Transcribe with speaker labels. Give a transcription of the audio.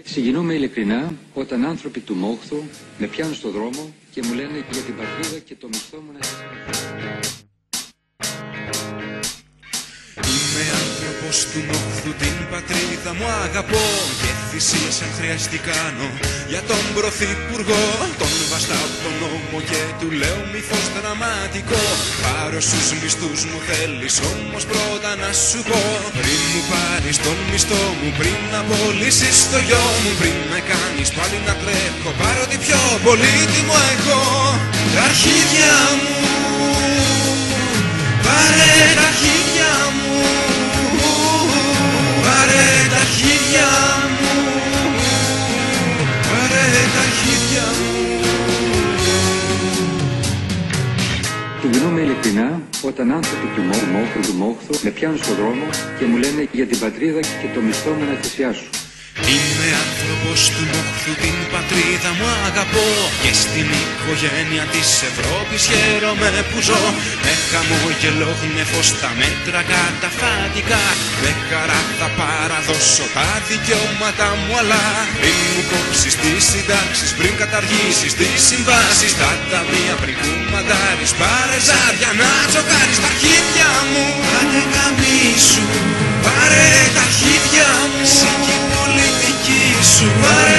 Speaker 1: Συγκινούμε ειλικρινά όταν άνθρωποι του Μόχθου με πιάνουν στο δρόμο και μου λένε για την πατρίδα και το μισθό μου να σας.
Speaker 2: Είμαι άνθρωπος του Μόχθου, την πατρίδα μου αγαπώ και θυσίες αν χρειαστεί κάνω για τον Πρωθυπουργό. Τον βαστάω τον νόμο και του λέω μη φως δραματικό. Πάρω στους μισθούς μου θέλεις όμως πρώτα να σου πω. Πριν μου πάρεις τον μισθό μου, πριν απολύσεις το γιο μου, πριν με κάνεις πάλι να τρέχω, πάρω τι πιο πολύτιμο έχω. Τα αρχίδια μου, πάρε τα αρχίδια μου, πάρε τα αρχίδια μου, πάρε τα αρχίδια μου.
Speaker 1: Συγκινούμε ειλικρινά όταν άνθρωποι του Μόχθου με πιάνουν στο δρόμο και μου λένε για την πατρίδα και το μισθό μου να θυσιάσω.
Speaker 2: Είμαι άνθρωπος του Μόχθου, την πατρίδα μου αγαπώ και στην οικογένεια της Ευρώπης χαίρομαι που ζω. Με χαμόγελο γνέφω στα μέτρα καταφατικά, με χαρά θα παραδώσω τα δικαιώματα μου, αλλά πριν μου κόψεις τις συντάξεις, πριν καταργήσεις τις συμβάσεις, τα ταμεία πριν κουμαντάρεις, πάρε ζάρια να τσοκάρεις τα αρχίδια μου. Πάρε καμίσου, πάρε τα αρχίδια μου, πολιτική σου, πάρε